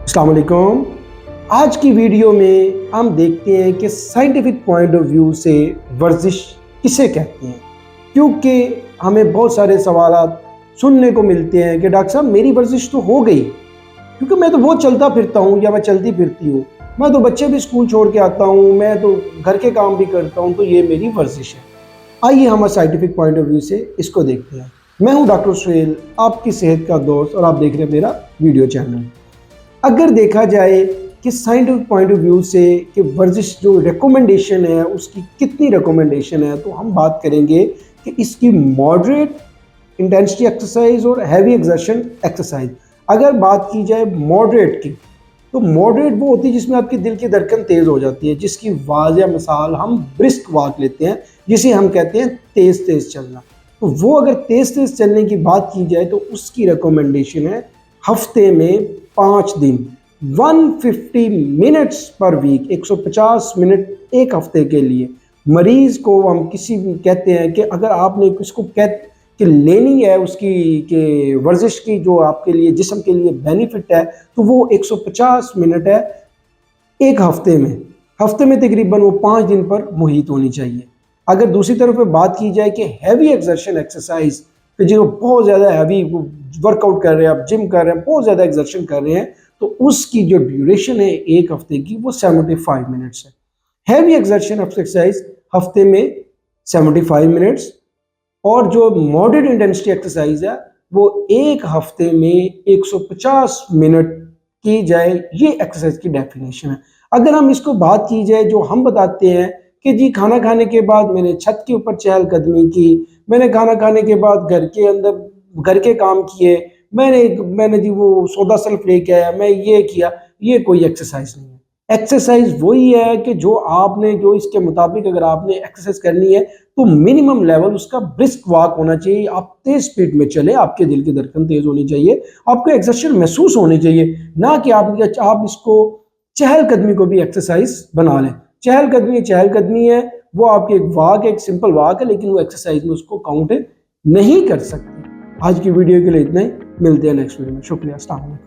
अस्सलाम वालेकुम। आज की वीडियो में हम देखते हैं कि साइंटिफिक पॉइंट ऑफ व्यू से वर्जिश किसे कहते हैं, क्योंकि हमें बहुत सारे सवालात सुनने को मिलते हैं कि डॉक्टर साहब मेरी वर्जिश तो हो गई, क्योंकि मैं तो बहुत चलता फिरता हूँ या मैं चलती फिरती हूँ, मैं तो बच्चे भी स्कूल छोड़ के आता हूँ, मैं तो घर के काम भी करता हूँ, तो ये मेरी वर्जिश है। आइए हम साइंटिफिक पॉइंट ऑफ व्यू से इसको देखते हैं। मैं हूँ डॉक्टर सुहेल, आपकी सेहत का दोस्त, और आप देख रहे हैं मेरा वीडियो चैनल। अगर देखा जाए कि साइंटिफिक पॉइंट ऑफ व्यू से कि वर्जिश जो रिकमेंडेशन है उसकी कितनी रिकमेंडेशन है, तो हम बात करेंगे कि इसकी मॉडरेट इंटेंसिटी एक्सरसाइज और हैवी एक्सर्शन एक्सरसाइज। अगर बात की जाए मॉडरेट की, तो मॉडरेट वो होती है जिसमें आपकी दिल की धड़कन तेज़ हो जाती है, जिसकी वाज़ह मिसाल हम ब्रिस्क वॉक लेते हैं, जिसे हम कहते हैं तेज़ तेज़ चलना। तो वो अगर तेज़ तेज़ चलने की बात की जाए तो उसकी रिकमेंडेशन है हफ्ते में 5 दिन 150 मिनट्स पर वीक, 150 मिनट एक हफ्ते के लिए। मरीज़ को हम किसी भी कहते हैं कि अगर आपने इसको कि लेनी है उसकी कि वर्जिश की जो आपके लिए जिस्म के लिए बेनिफिट है, तो वो 150 मिनट है एक हफ्ते में तकरीबन वो 5 दिन पर मुहित होनी चाहिए। अगर दूसरी तरफ बात की जाए कि हैवी एक्सर्शन एक्सरसाइज, कि जो बहुत ज़्यादा हैवी वर्कआउट कर रहे हैं, आप जिम कर रहे हैं, बहुत ज़्यादा एक्सर्शन कर रहे हैं, तो उसकी जो ड्यूरेशन है एक हफ्ते की वो 75 मिनट्स है। हैवी एक्सर्शन एक्सरसाइज हफ्ते में 75 मिनट्स, और जो मॉडरेट इंटेंसिटी एक्सरसाइज है वो एक हफ्ते में 150 मिनट की जाए। ये एक्सरसाइज की डेफिनेशन है। अगर हम इसको बात की जाए, जो हम बताते हैं कि जी खाना खाने के बाद मैंने छत के ऊपर चहलकदमी की, मैंने खाना खाने के बाद घर के अंदर घर के काम किए, मैंने जी वो सौदा सल्फ लेके आया, मैं ये किया, ये कोई एक्सरसाइज नहीं है। एक्सरसाइज वही है कि जो इसके मुताबिक अगर आपने एक्सरसाइज करनी है तो मिनिमम लेवल उसका ब्रिस्क वॉक होना चाहिए। आप तेज स्पीड में चले, आपके दिल की धड़कन तेज होनी चाहिए, आपको एक्सरसाइज महसूस होनी चाहिए, ना कि आप इसको चहलकदमी को भी एक्सरसाइज बना लें। चहलकदमी है, वो आपकी एक वॉक है, एक सिंपल वॉक है, लेकिन वो एक्सरसाइज में उसको काउंट नहीं कर सकते। आज की वीडियो के लिए इतना ही, मिलते हैं नेक्स्ट वीडियो में। शुक्रिया, अस्सलाम वालेकुम।